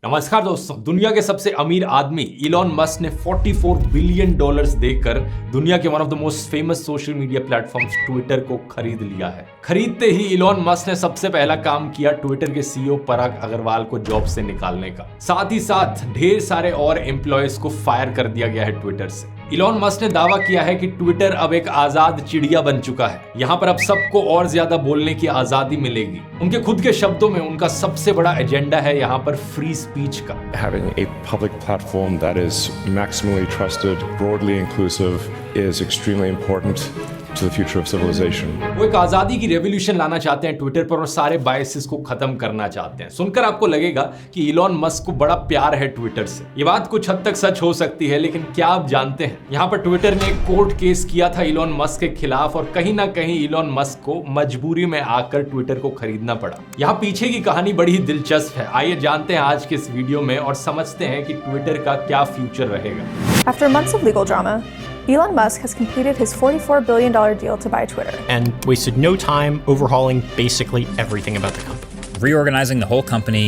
नमस्कार दोस्तों, दुनिया के सबसे अमीर आदमी इलॉन मस्क ने $44 बिलियन देकर दुनिया के one of the most famous social media platforms Twitter को खरीद लिया है। खरीदते ही इलॉन मस्क ने सबसे पहला काम किया ट्विटर के सीईओ पराग अग्रवाल को जॉब से निकालने का। साथ ही साथ ढेर सारे और एम्प्लॉयज को फायर कर दिया गया है ट्विटर से। इलॉन मस्क ने दावा किया है कि ट्विटर अब एक आजाद चिड़िया बन चुका है। यहाँ पर अब सबको और ज्यादा बोलने की आजादी मिलेगी। उनके खुद के शब्दों में उनका सबसे बड़ा एजेंडा है यहाँ पर फ्री स्पीच का। Having a public platform that is maximally trusted, broadly inclusive is extremely important to the future of civilization. वो एक आजादी की रेवोल्यूशन लाना चाहते हैं ट्विटर पर और सारे बायसेस को खत्म करना चाहते हैं। सुनकर आपको लगेगा कि इलॉन मस्क को बड़ा प्यार है ट्विटर से। ये बात कुछ हद तक सच हो सकती है, लेकिन क्या आप जानते हैं यहाँ पर ट्विटर ने एक कोर्ट केस किया था इलॉन मस्क के खिलाफ और कहीं ना कहीं इलॉन मस्क को मजबूरी में आकर ट्विटर को खरीदना पड़ा। यहाँ पीछे की कहानी बड़ी दिलचस्प है। आइए जानते हैं आज के इस वीडियो में और समझते हैं कि ट्विटर का क्या फ्यूचर रहेगा। After months of legal drama, Elon Musk has completed his $44 billion deal to buy Twitter. And wasted no time overhauling basically everything about the company. Reorganizing the whole company,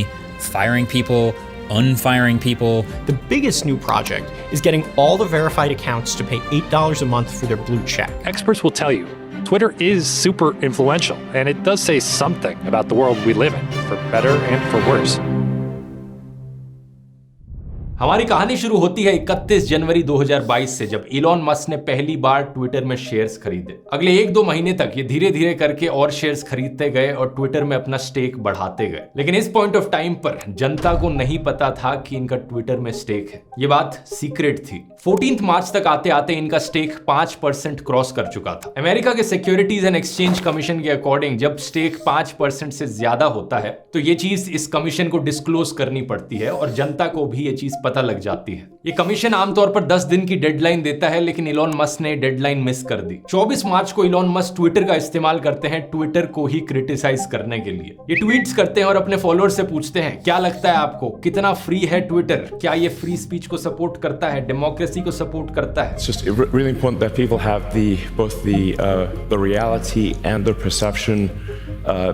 firing people, unfiring people. The biggest new project is getting all the verified accounts to pay $8 a month for their blue check. Experts will tell you, Twitter is super influential, and it does say something about the world we live in, for better and for worse. हमारी कहानी शुरू होती है 31 जनवरी 2022 से, जब Elon Musk ने पहली बार Twitter में शेयर्स खरीदे। अगले 1-2 महीने तक ये धीरे धीरे करके और शेयर्स खरीदते गए और ट्विटर में अपना स्टेक बढ़ाते गए। लेकिन इस पॉइंट ऑफ टाइम पर जनता को नहीं पता था कि इनका ट्विटर में स्टेक है। ये बात सीक्रेट थी। 14 मार्च तक आते आते इनका स्टेक 5% क्रॉस कर चुका था। अमेरिका के सिक्योरिटीज एंड एक्सचेंज कमीशन के अकॉर्डिंग जब स्टेक 5% से ज्यादा होता है तो ये चीज इस कमीशन को डिस्क्लोज करनी पड़ती है और जनता को भी ये चीज पता लग जाती है। ये कमीशन आमतौर पर 10 दिन की डेडलाइन देता है, लेकिन इलॉन मस्क ने डेडलाइन मिस कर दी। 24 मार्च को इलॉन मस्क ट्विटर का इस्तेमाल करते हैं ट्विटर को ही क्रिटिसाइज करने के लिए। ये ट्वीट्स करते हैं और अपने फॉलोअर्स से पूछते हैं, क्या लगता है आपको, कितना फ्री है ट्विटर? क्या ये फ्री स्पीच को सपोर्ट करता है, डेमोक्रेसी को सपोर्ट करता है? It's just really important that people have both the reality and the perception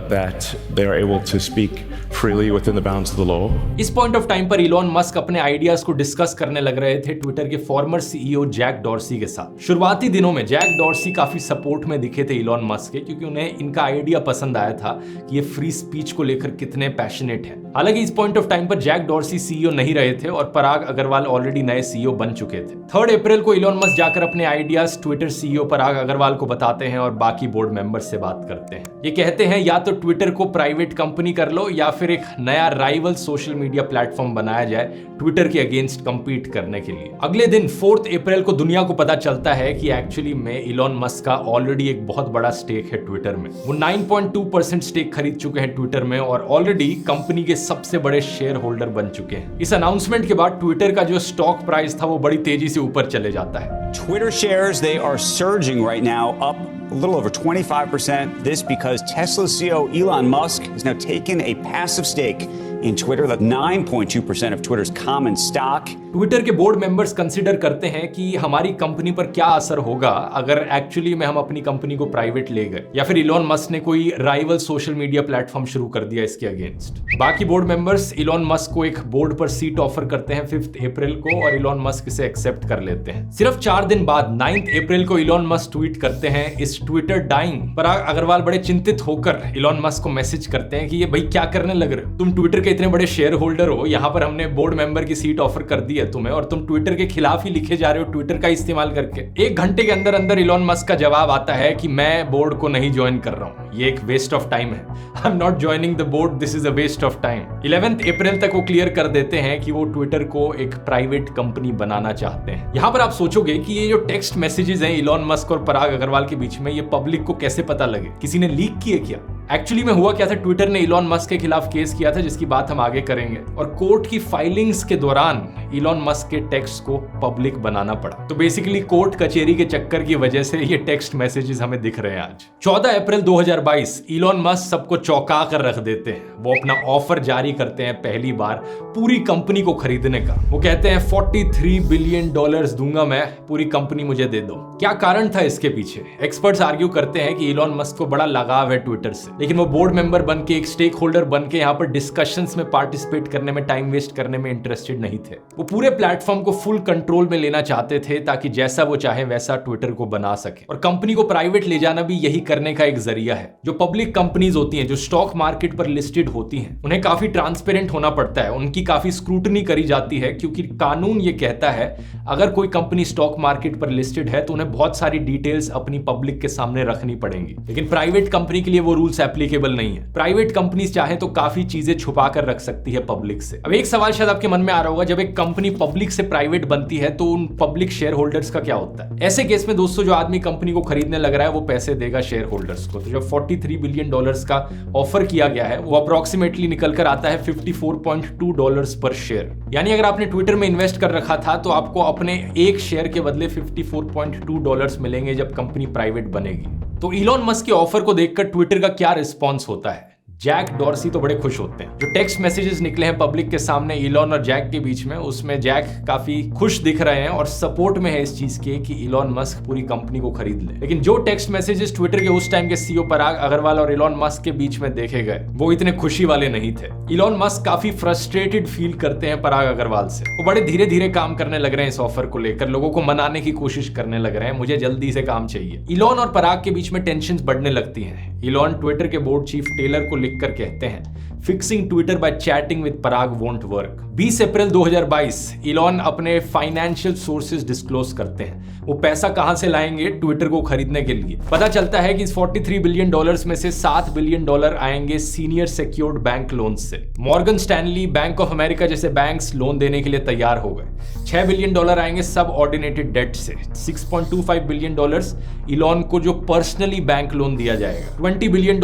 that they are able to speak freely within the bounds of the law. इस point of time पर Elon Musk अपने ideas को discuss करने लग रहे थे Twitter के farmer CEO Jack Dorsey के साथ। शुरुआती दिनों में जैक डॉर्सी काफी सपोर्ट में दिखे थे इलॉन मस्क के, क्योंकि उन्हें इनका आइडिया पसंद आया था कि ये फ्री स्पीच को लेकर कितने पैशनेट हैं। हालांकि इस पॉइंट ऑफ टाइम पर जैक डॉर्सी सीईओ नहीं रहे थे और पराग अग्रवाल ऑलरेडी नए सीईओ बन चुके थे। 3 अप्रैल को इलॉन मस्क जाकर अपने आइडियाज ट्विटर सीईओ पराग अग्रवाल को बताते हैं और बाकी बोर्ड मेंबर्स से बात करते हैं। ये कहते हैं या तो ट्विटर को प्राइवेट कंपनी कर लो या फिर एक नया राइवल सोशल मीडिया प्लेटफॉर्म बनाया जाए ट्विटर के अगेंस्ट कंपीट करने के लिए। अगले दिन 4 अप्रैल को दुनिया को पता चलता है कि एक्चुअली में इलॉन मस्क का ऑलरेडी एक बहुत बड़ा स्टेक है ट्विटर में। वो 9.2% स्टेक खरीद चुके हैं ट्विटर में और ऑलरेडी कंपनी के सबसे बड़े शेयर होल्डर बन चुके हैं। इस अनाउंसमेंट के बाद ट्विटर का जो स्टॉक प्राइस था वो बड़ी तेजी से ऊपर चले जाता है। Twitter shares, they are surging right now, up a little over 25%. This because Tesla CEO Elon Musk has now taken a passive stake in Twitter, that's 9.2% of Twitter's common stock. Twitter के board members consider करते हैं कि हमारी company पर क्या असर होगा अगर एक्चुअली में हम अपनी कंपनी को प्राइवेट ले गए या फिर इलॉन मस्क ने कोई राइवल सोशल मीडिया प्लेटफॉर्म शुरू कर दिया इसके अगेंस्ट। बाकी बोर्ड मेंबर्स इलॉन मस्क को एक बोर्ड पर सीट ऑफर करते हैं 5 अप्रैल को और इलॉन मस्क इसे एक्सेप्ट कर लेते हैं। सिर्फ 4 दिन बाद 9 अप्रैल को इलॉन मस्क ट्वीट करते हैं, इस ट्विटर डाइंग। पराग अग्रवाल बड़े चिंतित होकर इलॉन मस्क को मैसेज करते हैं कि ये भाई क्या करने लग रहे हो, तुम ट्विटर के इतने बड़े शेयर होल्डर हो, यहाँ पर हमने बोर्ड मेंबर की सीट ऑफर कर दी है तुम्हें और तुम ट्विटर के खिलाफ ही लिखे जा रहे हो ट्विटर का इस्तेमाल करके। 1 घंटे के अंदर अंदर इलॉन मस्क का जवाब आता है कि मैं बोर्ड को नहीं ज्वाइन कर रहा हूँ, ये एक वेस्ट ऑफ टाइम है। I am not joining the board, this is a waste of time. 11 April तक वो क्लियर कर देते हैं कि वो ट्विटर को एक प्राइवेट कंपनी बनाना चाहते हैं। यहाँ पर आप सोचोगे कि ये जो टेक्स्ट मैसेजेस हैं इलॉन मस्क और पराग अग्रवाल के बीच में, ये पब्लिक को कैसे पता लगे, किसी ने लीक किए क्या? एक्चुअली में हुआ क्या था, ट्विटर ने इलॉन मस्क के खिलाफ केस किया था जिसकी बात हम आगे करेंगे और कोर्ट की फाइलिंग्स के दौरान इलॉन मस्क के टेक्स्ट को पब्लिक बनाना पड़ा। तो बेसिकली कोर्ट कचेरी के चक्कर की वजह से ये टेक्स्ट मैसेजेस हमें दिख रहे हैं आज। 14 अप्रैल 2022 इलॉन मस्क सबको चौंका कर रख देते हैं। वो अपना ऑफर जारी करते हैं पहली बार पूरी कंपनी को खरीदने का। वो कहते हैं $43 बिलियन दूंगा मैं, पूरी कंपनी मुझे दे दो। क्या कारण था इसके पीछे? एक्सपर्ट्स आर्ग्यू करते हैं कि इलॉन मस्क को बड़ा लगाव है ट्विटर से। लेकिन वो बोर्ड मेंबर बन के, एक स्टेक होल्डर बन के यहाँ पर डिस्कशंस में पार्टिसिपेट करने में, टाइम वेस्ट करने में इंटरेस्टेड नहीं थे। वो पूरे प्लेटफॉर्म को फुल कंट्रोल में लेना चाहते थे ताकि जैसा वो चाहे वैसा ट्विटर को बना सके। और कंपनी को प्राइवेट ले जाना भी यही करने का एक जरिया है। जो पब्लिक कंपनीज होती हैं, जो स्टॉक मार्केट पर लिस्टेड होती हैं, उन्हें काफी ट्रांसपेरेंट होना पड़ता है, उनकी काफी स्क्रूटनी करी जाती है, क्योंकि कानून ये कहता है अगर कोई कंपनी स्टॉक मार्केट पर लिस्टेड है तो उन्हें बहुत सारी डिटेल्स अपनी पब्लिक के सामने रखनी पड़ेंगी। लेकिन प्राइवेट कंपनी के लिए वो रूल्स एप्लीकेबल नहीं है। प्राइवेट कंपनीज चाहे तो काफी चीजें छुपा कर रख सकती है पब्लिक से। अब एक सवाल शायद आपके मन में आ रहा होगा, जब एक कंपनी पब्लिक से प्राइवेट बनती है तो उन पब्लिक शेयर होल्डर्स का क्या होता है? ऐसे केस में दोस्तों, जो आदमी कंपनी को खरीदने लग रहा है वो पैसे देगा शेयर होल्डर्स को। तो जब $43 बिलियन का ऑफर किया गया है, वो अप्रोक्सीमेटली निकल कर आता है $54.2 पर शेयर। यानी अगर आपने ट्विटर में इन्वेस्ट कर रखा था तो आपको अपने एक शेयर के बदले $54.2 मिलेंगे जब कंपनी प्राइवेट बनेगी। तो इलॉन मस्क के ऑफर को देखकर ट्विटर का क्या रिस्पॉन्स होता है? जैक डॉर्सी तो बड़े खुश होते हैं। जो टेक्स्ट मैसेजेस निकले हैं पब्लिक के सामने इलॉन और जैक के बीच में, उसमें जैक काफी खुश दिख रहे हैं और सपोर्ट में है इस चीज के कि इलॉन मस्क पूरी कंपनी को खरीद ले। लेकिन जो टेक्स्ट मैसेजेस ट्विटर के उस टाइम के सीईओ पराग अग्रवाल और इलॉन मस्क के बीच में देखे गए, वो इतने खुशी वाले नहीं थे। इलॉन मस्क काफी फ्रस्ट्रेटेड फील करते हैं पराग अग्रवाल से। वो बड़े धीरे धीरे काम करने लग रहे हैं इस ऑफर को लेकर, लोगों को मनाने की कोशिश करने लग रहे हैं, मुझे जल्दी से काम चाहिए। इलॉन और पराग के बीच में टेंशन बढ़ने लगती है। इलॉन ट्विटर के बोर्ड चीफ टेलर को लिखकर कहते हैं, fixing Twitter by chatting with Parag won't work. 20 April 2022 Elon अपने फाइनेंशियल सोर्सेज डिस्क्लोज करते हैं। वो पैसा कहां से लाएंगे ट्विटर को खरीदने के लिए? पता चलता है कि इस $43 बिलियन में से $7 बिलियन आएंगे सीनियर सिक्योर्ड बैंक लोन से। Morgan Stanley, bank of America जैसे बैंक्स लोन देने के लिए तैयार हो गए। $6 बिलियन आएंगे सब ऑर्डिनेटेड डेट से। $6.25 बिलियन इलॉन को जो पर्सनली बैंक लोन दिया जाएगा। $20 बिलियन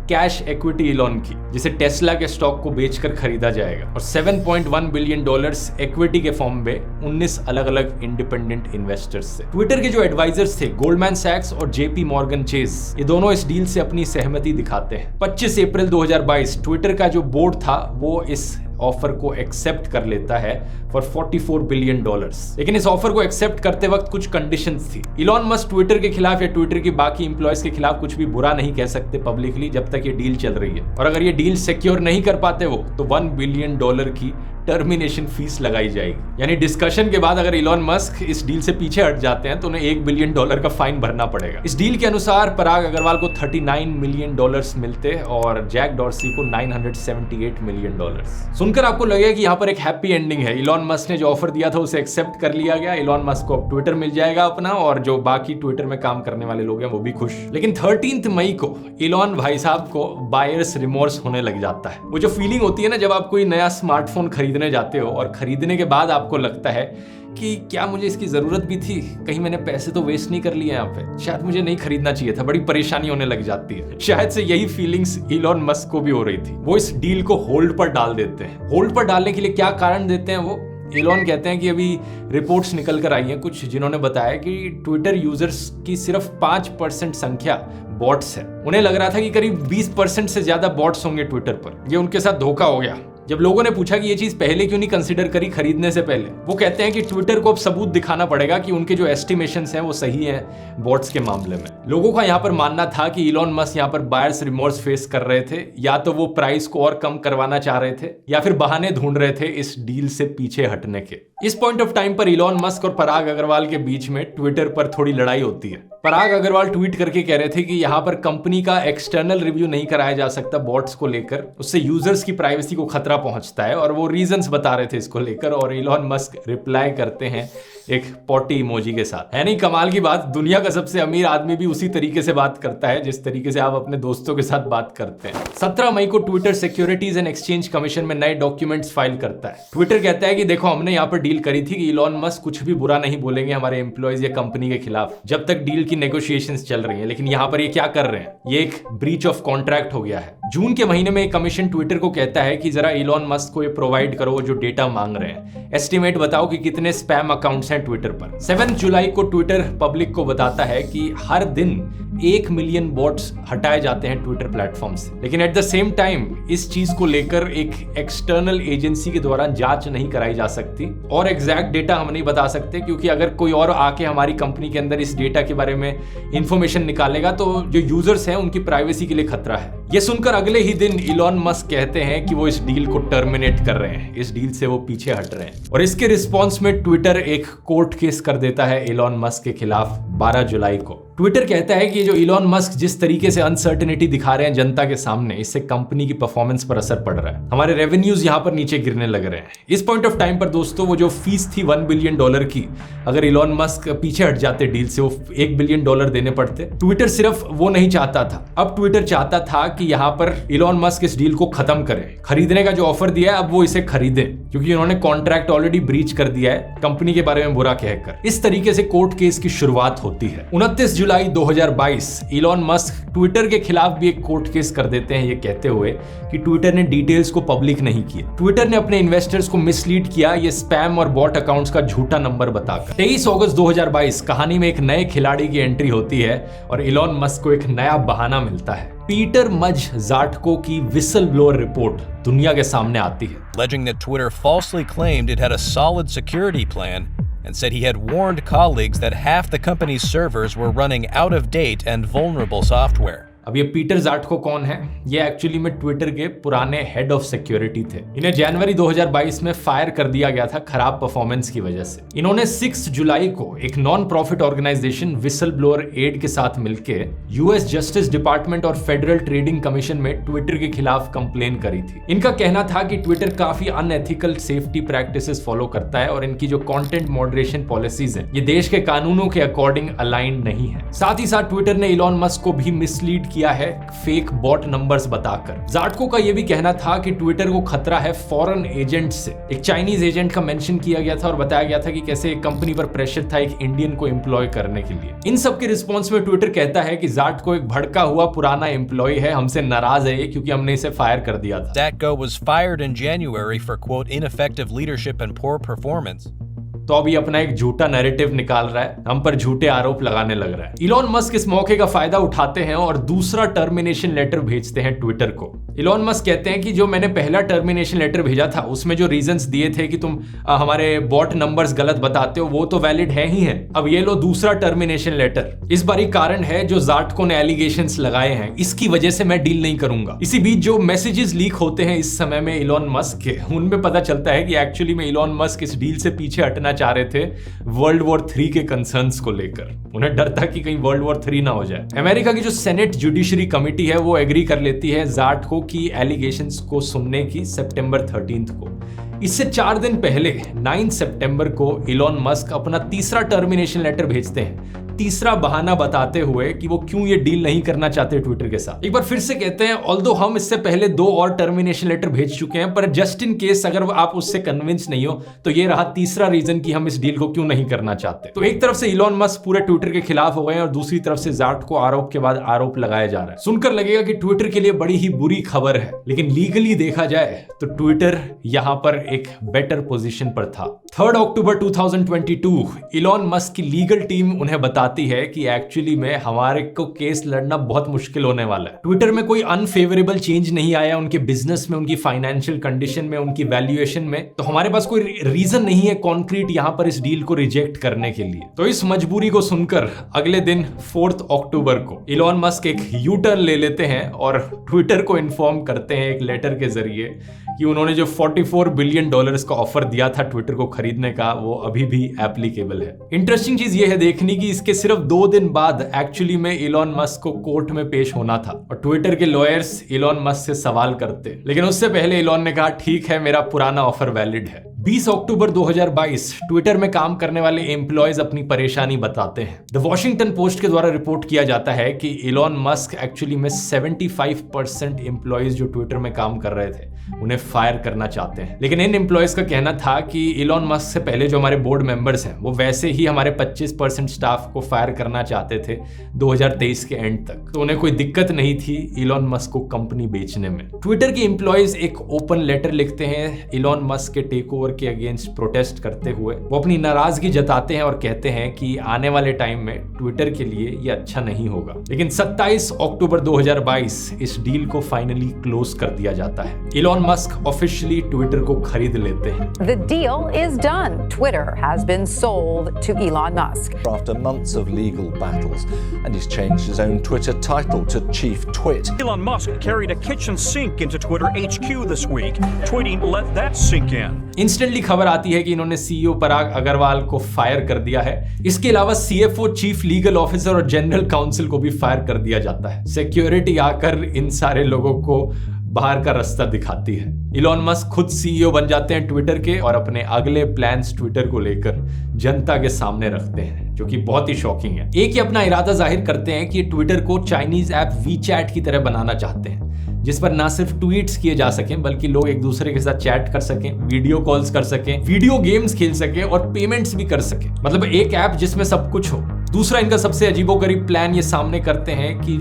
कैश इक्विटी इलॉन की, जिसे टेस्ला के स्टॉक को बेचकर खरीदा जाएगा। और $7.1 बिलियन इक्विटी के फॉर्म में 19 अलग अलग इंडिपेंडेंट इन्वेस्टर्स से। ट्विटर के जो एडवाइजर्स थे, गोल्डमैन सैक्स और जेपी मॉर्गन चेस, ये दोनों इस डील से अपनी सहमति दिखाते हैं। 25 अप्रैल 2022 ट्विटर का जो बोर्ड था वो इस ऑफर को एक्सेप्ट कर लेता है फॉर $44 बिलियन। लेकिन इस ऑफर को एक्सेप्ट करते वक्त कुछ कंडीशंस थी। इलॉन मस्क ट्विटर के खिलाफ या ट्विटर की बाकी एम्प्लॉयज के खिलाफ कुछ भी बुरा नहीं कह सकते पब्लिकली जब तक ये डील चल रही है। और अगर ये डील सिक्योर नहीं कर पाते वो, तो $1 बिलियन की टर्मिनेशन फीस लगाई जाएगी। यानी डिस्कशन के बाद अगर इलॉन मस्क इस डील से पीछे हट जाते हैं तो उन्हें $1 बिलियन का फाइन भरना पड़ेगा। इस डील के अनुसार पराग अग्रवाल को $39 मिलियन मिलते और जैक डॉर्सी को $978 मिलियन। सुनकर आपको लगेगा कि यहाँ पर एक हैप्पी एंडिंग है। इलॉन मस्क ने जो ऑफर दिया था उसे एक्सेप्ट कर लिया गया। इलॉन मस्क को अब ट्विटर मिल जाएगा अपना, और जो बाकी ट्विटर में काम करने वाले लोग हैं वो भी खुश। लेकिन 13 मई को इलॉन भाई साहब को बायर्स रिमोर्स होने लग जाता है। वो जो फीलिंग होती है ना, जब आप कोई नया स्मार्टफोन खरीदने जाते हो और खरीदने के बाद आपको लगता है कि क्या मुझे इसकी जरूरत भी थी, कहीं मैंने पैसे तो वेस्ट नहीं कर लिए यहाँ पे, शायद मुझे नहीं खरीदना चाहिए था, बड़ी परेशानी होने लग जाती है। शायद से यही फीलिंग्स इलॉन मस्क को भी हो रही थी। वो इस डील को होल्ड पर डाल देते हैं। होल्ड पर डालने के लिए क्या कारण देते हैं वो? इलॉन कहते हैं कि अभी रिपोर्ट्स निकल कर आई हैं कुछ, जिन्होंने बताया कि ट्विटर यूजर्स की सिर्फ 5% संख्या बॉट्स है। उन्हें लग रहा था कि करीब 20% से ज्यादा बॉट्स होंगे ट्विटर पर। ये उनके साथ धोखा हो गया। जब लोगों ने पूछा कि ये चीज पहले क्यों नहीं कंसीडर करी खरीदने से पहले, वो कहते हैं कि ट्विटर को अब सबूत दिखाना पड़ेगा कि उनके जो एस्टिमेशंस हैं वो सही हैं बॉट्स के मामले में। लोगों का यहाँ पर मानना था कि इलॉन मस्क यहाँ पर बायर्स रिमोर्स फेस कर रहे थे, या तो वो प्राइस को और कम करवाना चाह रहे थे या फिर बहाने ढूंढ रहे थे इस डील से पीछे हटने के। इस पॉइंट ऑफ टाइम पर इलॉन मस्क और पराग अग्रवाल के बीच में ट्विटर पर थोड़ी लड़ाई होती है। पराग अग्रवाल ट्वीट करके कह रहे थे कि यहाँ पर कंपनी का एक्सटर्नल रिव्यू नहीं कराया जा सकता बॉट्स को लेकर, उससे यूजर्स की प्राइवेसी को खतरा पहुंचता है, और वो रीजंस बता रहे थे इसको लेकर। और इलॉन मस्क रिप्लाई करते हैं एक पॉटी इमोजी के साथ। है नहीं कमाल की बात? दुनिया का सबसे अमीर आदमी भी उसी तरीके से बात करता है जिस तरीके से आप अपने दोस्तों के साथ बात करते हैं। 17 मई को Twitter securities and exchange commission में नए डॉक्यूमेंट्स फाइल करता है। ट्विटर कहता है कि देखो, हमने यहाँ पर डील करी थी कि इलॉन मस्क कुछ भी बुरा नहीं बोलेंगे हमारे एम्प्लॉयज या कंपनी के खिलाफ जब तक डील की नेगोशिएशंस चल रही हैं। लेकिन यहाँ पर ये क्या कर रहे हैं? ये एक ब्रीच ऑफ कॉन्ट्रैक्ट हो गया है। जून के महीने में एक कमीशन ट्विटर को कहता है कि जरा इलॉन मस्क को ये प्रोवाइड करो जो डेटा मांग रहे हैं, एस्टिमेट बताओ कि कितने स्पैम अकाउंट्स हैं ट्विटर पर। 7 जुलाई को ट्विटर पब्लिक को बताता है कि हर दिन 1 मिलियन बॉट्स हटाए जाते हैं ट्विटर प्लेटफॉर्म से। लेकिन एट द सेम टाइम इस चीज को लेकर एक एक्सटर्नल एजेंसी के द्वारा जांच नहीं कराई जा सकती और एग्जैक्ट डेटा हम नहीं बता सकते, क्योंकि अगर कोई और आके हमारी कंपनी के अंदर इस डेटा के बारे में इंफॉर्मेशन निकालेगा तो जो यूजर्स हैं उनकी प्राइवेसी के लिए खतरा है। ये सुनकर अगले ही दिन इलॉन मस्क कहते हैं कि वो इस डील को टर्मिनेट कर रहे हैं, इस डील से वो पीछे हट रहे हैं। और इसके रिस्पॉन्स में ट्विटर एक कोर्ट केस कर देता है इलॉन मस्क के खिलाफ 12 जुलाई को। ट्विटर कहता है कि जो इलॉन मस्क जिस तरीके से अनसर्टेनिटी दिखा रहे हैं जनता के सामने, इससे कंपनी की परफॉर्मेंस पर असर पड़ रहा है, हमारे रेवेन्यूज यहां पर नीचे गिरने लग रहे हैं। इस पॉइंट ऑफ टाइम पर दोस्तों वो जो फीस थी $1 बिलियन की, अगर इलॉन मस्क पीछे हट जाते डील से, वो $1 बिलियन देने पड़ते। ट्विटर सिर्फ वो नहीं चाहता था, अब ट्विटर चाहता था कि यहां पर इलॉन मस्क इस डील को खत्म करे। खरीदने का जो ऑफर दिया है अब वो इसे खरीदे, क्योंकि उन्होंने कॉन्ट्रैक्ट ऑलरेडी ब्रीच कर दिया है कंपनी के बारे में बुरा कहकर। इस तरीके से कोर्ट केस की शुरुआत होती है। 29 जुलाई 2022 इलॉन मस्क ट्विटर के खिलाफ भी एक कोर्ट केस कर देते हैं, ये कहते हुए कि ट्विटर ने डिटेल्स को पब्लिक नहीं किया, ट्विटर ने अपने इन्वेस्टर्स को मिसलीड किया, ये स्पैम और बॉट अकाउंट्स का झूठा नंबर बताकर। 23 अगस्त 2022 कहानी में एक नए खिलाड़ी की एंट्री होती है और इलॉन मस्क को एक नया बहाना मिलता है। पीटर मज ज़ाटको की विसल ब्लोअर रिपोर्ट दुनिया के सामने आती है, alleging that Twitter falsely claimed it had a solid security plan and said he had warned colleagues that half the company's servers were running out of date and vulnerable software. अब ये Peter ज़ाटको कौन है? ये actually में Twitter के पुराने head of security थे। इन्हें जनवरी 2022 में फायर कर दिया गया था खराब परफॉर्मेंस की वजह से। इन्होंने 6 जुलाई को एक non profit organization whistle blower aid के साथ मिलकर यूएस जस्टिस डिपार्टमेंट और फेडरल ट्रेडिंग कमीशन में ट्विटर के खिलाफ कंप्लेन करी थी। इनका कहना था कि ट्विटर काफी अनएथिकल सेफ्टी प्रैक्टिसेस फॉलो करता है और इनकी जो कंटेंट मॉडरेशन पॉलिसीज हैं ये देश के कानूनों के अकॉर्डिंग अलाइंड नहीं है। साथ ही साथ ट्विटर ने इलॉन मस्क को भी मिसलीड किया है फेक बॉट नंबर्स बताकर। ज़ाटको का यह भी कहना था कि ट्विटर को खतरा है फॉरेन एजेंट से। एक चाइनीज एजेंट का मेंशन किया गया था और बताया गया था कि कैसे एक कंपनी पर प्रेशर था एक इंडियन को एम्प्लॉय करने के लिए। इन सब के रिस्पॉन्स में ट्विटर कहता है कि ज़ाटको एक भड़का हुआ पुराना एम्प्लॉय है, हमसे नाराज है क्योंकि हमने इसे फायर कर दिया था। Zacko was fired in January for quote ineffective leadership and poor performance. तो अभी अपना एक झूठा नैरेटिव निकाल रहा है, हम पर झूठे आरोप लगाने लग रहा है। इलॉन मस्क इस मौके का फायदा उठाते हैं और दूसरा टर्मिनेशन लेटर भेजते हैं ट्विटर को। इलॉन मस्क कहते हैं कि जो मैंने पहला टर्मिनेशन लेटर भेजा था उसमें जो रीजंस दिए थे कि तुम हमारे बॉट नंबर्स गलत बताते हो वो तो वैलिड है ही है, अब ये लो दूसरा टर्मिनेशन लेटर। इस बारी कारण है जो ज़ाटको ने एलिगेशंस लगाए हैं, इसकी वजह से मैं डील नहीं करूंगा। इसी बीच जो मैसेजेस लीक होते हैं इस समय में इलॉन मस्क के, उनमें पता चलता है कि एक्चुअली में इलॉन मस्क इस डील से पीछे हटना चाह रहे थे वर्ल्ड वॉर 3 के कंसर्न्स को लेकर। उन्हें डर था कि कहीं वर्ल्ड वॉर 3 ना हो जाए। अमेरिका की जो सेनेट जुडिशरी कमिटी है वो एग्री कर लेती है ज़ाटको की एलिगेशंस को सुनने की सितंबर 13 को। इससे 4 दिन पहले 9 सितंबर को इलॉन मस्क अपना तीसरा टर्मिनेशन लेटर भेजते हैं, तीसरा बहाना बताते हुए कि वो क्यों ये डील नहीं करना चाहते ट्विटर के साथ। एक बार फिर से कहते हैं ऑल्दो हम इससे पहले 2 और टर्मिनेशन लेटर भेज चुके हैं, पर जस्ट इन केस अगर आप उससे कन्विंस नहीं हो तो ये रहा तीसरा रीजन कि हम इस डील को क्यों नहीं करना चाहते। तो एक तरफ से इलॉन मस्क पूरे ट्विटर के खिलाफ हो गए और दूसरी तरफ से ज़ाटको आरोप के बाद आरोप लगाया जा रहा है। सुनकर लगेगा कि ट्विटर के लिए बड़ी ही बुरी खबर है, लेकिन लीगली देखा जाए तो ट्विटर यहां पर एक बेटर पोजीशन पर था। 3 अक्टूबर 2022 इलॉन मस्क की लीगल टीम उन्हें बताती है कि एक्चुअली में हमारे को केस लड़ना बहुत मुश्किल होने वाला है। ट्विटर में कोई अनफेवरेबल चेंज नहीं आया उनके बिजनेस में, उनकी फाइनेंशियल कंडीशन में, उनकी वैल्यूएशन में, तो हमारे पास कोई रीजन नहीं है कॉन्क्रीट यहां पर इस डील को रिजेक्ट करने के लिए। तो इस मजबूरी को सुनकर अगले दिन 4 अक्टूबर को इलॉन मस्क एक यू टर्न ले लेते हैं और ट्विटर को इन्फॉर्म करते हैं एक लेटर के जरिए कि उन्होंने जो $44 बिलियन का ऑफर दिया था ट्विटर को खरीदने का वो अभी भी एप्लीकेबल है। इंटरेस्टिंग चीज ये है देखने की, इसके सिर्फ 2 दिन बाद एक्चुअली में इलॉन मस्क को कोर्ट में पेश होना था और ट्विटर के लॉयर्स इलॉन मस्क से सवाल करते, लेकिन उससे पहले इलॉन ने कहा ठीक है मेरा पुराना ऑफर वैलिड है। 20 अक्टूबर 2022 ट्विटर में काम करने वाले एम्प्लॉयज अपनी परेशानी बताते हैं। द वॉशिंगटन पोस्ट के द्वारा रिपोर्ट किया जाता है कि इलॉन मस्क एक्चुअली में 75% एम्प्लॉयज जो ट्विटर में काम कर रहे थे उन्हें फायर करना चाहते हैं। लेकिन इन एम्प्लॉयज का कहना था कि इलॉन मस्क से पहले जो हमारे बोर्ड मेंबर्स हैं वो वैसे ही हमारे 25% स्टाफ को फायर करना चाहते थे 2023 के एंड तक, तो उन्हें कोई दिक्कत नहीं थी इलॉन मस्क को कंपनी बेचने में। ट्विटर के एम्प्लॉयज एक ओपन लेटर लिखते हैं इलॉन मस्क के टेक ओवर के अगेंस्ट प्रोटेस्ट करते हुए। वो अपनी नाराजगी जताते हैं और कहते हैं कि आने वाले टाइम में ट्विटर के लिए ये अच्छा नहीं होगा। लेकिन 27 अक्टूबर 2022 इस डील को फाइनली क्लोज कर दिया जाता है। इलॉन मस्क ऑफिशियली ट्विटर को खरीद लेते हैं। The deal is done. Twitter has been sold to Elon Musk. After months of legal battles, and he's changed his own Twitter title to Chief Twit. Elon Musk carried a kitchen sink into Twitter HQ this week, tweeting, "Let that sink in." Instantly खबर आती है कि इन्होंने CEO पराग अग्रवाल को fire कर दिया है। इसके अलावा सीएफओ, चीफ लीगल ऑफिसर और जनरल काउंसिल को भी फायर कर दिया जाता है। सिक्योरिटी आकर इन सारे लोगों को बाहर का रास्ता दिखाती है। इलॉन मस्क खुद सीईओ बन जाते हैं ट्विटर के और अपने अगले प्लान्स ट्विटर को लेकर जनता के सामने रखते हैं, जो कि बहुत ही शॉकिंग है। एक ही अपना इरादा जाहिर करते हैं कि ट्विटर को चाइनीज ऐप वीचैट की तरह बनाना चाहते हैं, जिस पर ना सिर्फ ट्वीट्स किए जा सकें बल्कि लोग एक दूसरे के साथ चैट कर सकें, वीडियो कॉल्स कर सकें, वीडियो गेम्स खेल सकें और पेमेंट्स भी कर सकें। मतलब एक ऐप जिसमें सब कुछ हो। दूसरा इनका सबसे अजीबोगरीब प्लान ये सामने करते हैं कि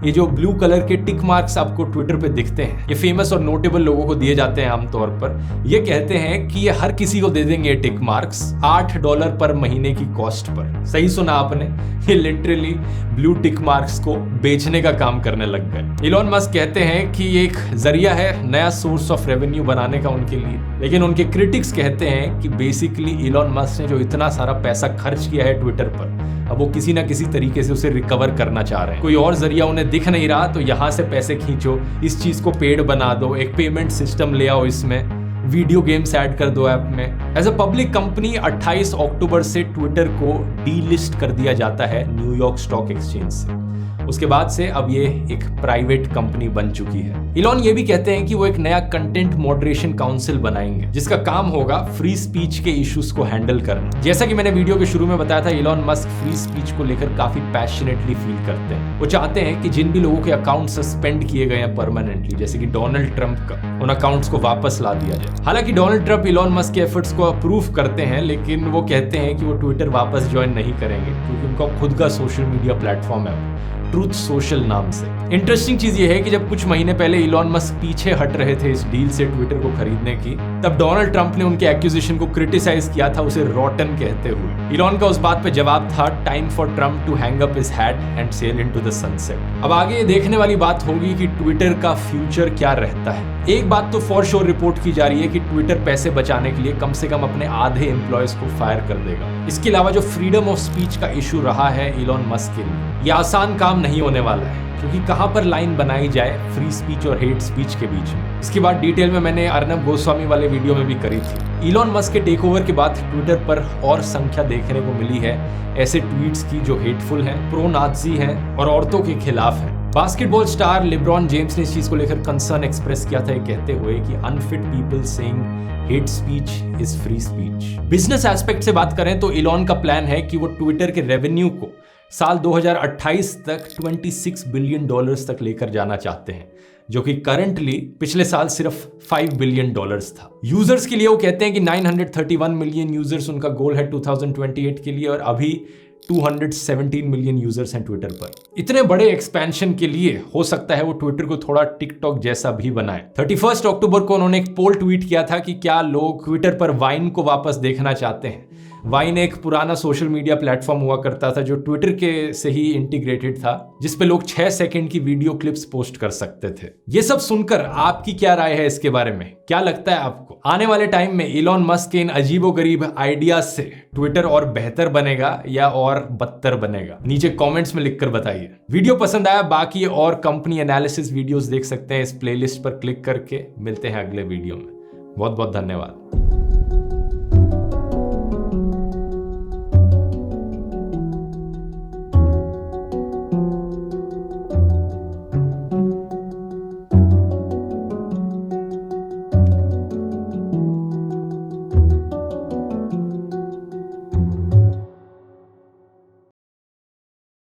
ये जो ब्लू कलर के टिक मार्क्स आपको ट्विटर पे दिखते हैं, ये फेमस और नोटेबल लोगों को दिए जाते हैं आमतौर पर। ये कहते हैं कि ये हर किसी को दे देंगे ये टिक मार्क्स $8 पर महीने की कॉस्ट पर। सही सुना आपने, ये लिटरली ब्लू टिक मार्क्स को बेचने का काम करने लग गए। इलॉन मस्क कहते हैं कि ये एक जरिया है नया सोर्स ऑफ रेवेन्यू बनाने का उनके लिए। लेकिन उनके क्रिटिक्स कहते हैं कि बेसिकली इलॉन मस्क ने जो इतना सारा पैसा खर्च किया है ट्विटर पर, अब वो किसी ना किसी तरीके से उसे रिकवर करना चाह रहे हैं। कोई और जरिया उन्हें दिख नहीं रहा, तो यहां से पैसे खींचो, इस चीज को पेड बना दो, एक पेमेंट सिस्टम ले आओ, इसमें वीडियो गेम्स ऐड कर दो ऐप में। एज अ पब्लिक कंपनी 28 अक्टूबर से ट्विटर को डीलिस्ट कर दिया जाता है न्यूयॉर्क स्टॉक एक्सचेंज से। उसके बाद से अब ये एक प्राइवेट कंपनी बन चुकी है। इलॉन ये भी कहते हैं कि वो एक नया कंटेंट मॉडरेशन काउंसिल बनाएंगे, जिसका काम होगा फ्री स्पीच के इश्यूज को हैंडल करना। जैसा कि मैंने वीडियो के शुरू में बताया था, इलॉन मस्क फ्री स्पीच को लेकर काफी पैशनेटली फील करते हैं। वो चाहते हैं कि जिन भी लोगों के अकाउंट सस्पेंड किए गए हैं परमानेंटली, जैसे कि डोनाल्ड ट्रंप का, उन अकाउंट्स को वापस ला दिया जाए। हालांकि डोनाल्ड ट्रंप इलॉन मस्क के एफर्ट्स को अप्रूव करते हैं, लेकिन वो कहते हैं कि वो ट्विटर वापस ज्वाइन नहीं करेंगे, क्योंकि उनका खुद का सोशल मीडिया प्लेटफॉर्म है ट्रूथ सोशल नाम से। इंटरेस्टिंग चीज ये है कि जब कुछ महीने पहले इलॉन मस्क पीछे हट रहे थे इस डील से ट्विटर को खरीदने की, तब डोनाल्ड ट्रंप ने उनके एक्यूजिशन को क्रिटिसाइज किया था, उसे रॉटन कहते हुए। इलॉन का उस बात पे जवाब था, time for Trump to hang up his hat and sail into the sunset. अब आगे ये देखने वाली बात होगी कि ट्विटर का फ्यूचर क्या रहता है। एक बात तो फॉर श्योर रिपोर्ट की जा रही है कि ट्विटर पैसे बचाने के लिए कम से कम अपने आधे एम्प्लॉयज को फायर कर देगा। इसके अलावा जो फ्रीडम ऑफ स्पीच का इशू रहा है इलॉन मस्क के लिए, ये आसान काम नहीं होने वाला है, क्योंकि कहां पर लाइन बनाई जाए फ्री स्पीच और हेट स्पीच के बीच में। इसकी बात डिटेल में मैंने अर्नब गोस्वामी वाले वीडियो में भी करी थी। इलॉन मस्क के टेक ओवर के बाद ट्विटर पर और संख्या देखने को मिली है ऐसे ट्वीट्स की जो हेटफुल हैं, प्रो नाजी हैं और औरतों के खिलाफ हैं। बास्केटबॉल स्टार लेब्रॉन जेम्स ने इस चीज को लेकर कंसर्न एक्सप्रेस किया था, कहते हुए कि unfit people saying hate speech is free speech. Business aspect से बात करें तो इलॉन का प्लान है कि वो ट्विटर के रेवेन्यू को साल 2028 तक $26 बिलियन तक लेकर जाना चाहते हैं, जो कि करंटली पिछले साल सिर्फ $5 बिलियन था। यूजर्स के लिए वो कहते हैं कि 931 मिलियन यूजर्स उनका गोल है 2028 के लिए, और अभी 217 मिलियन यूजर्स हैं ट्विटर पर। इतने बड़े एक्सपेंशन के लिए हो सकता है वो ट्विटर को थोड़ा टिकटॉक जैसा भी बनाए। 31 अक्टूबर को उन्होंने एक पोल ट्वीट किया था कि क्या लोग ट्विटर पर वाइन को वापस देखना चाहते हैं। वाइन एक पुराना सोशल मीडिया प्लेटफॉर्म हुआ करता था जो ट्विटर के से ही इंटीग्रेटेड था, जिस पे लोग 6 सेकंड की वीडियो क्लिप्स पोस्ट कर सकते थे। ये सब सुनकर आपकी क्या राय है इसके बारे में? क्या लगता है आपको आने वाले टाइम में इलॉन मस्क के इन अजीबोगरीब आइडियाज से ट्विटर और बेहतर बनेगा या और बदतर बनेगा? नीचे कमेंट्स में लिखकर बताइए। वीडियो पसंद आया? बाकी और कंपनी एनालिसिस वीडियोस देख सकते हैं इस प्लेलिस्ट पर क्लिक करके। मिलते हैं अगले वीडियो में। बहुत बहुत धन्यवाद।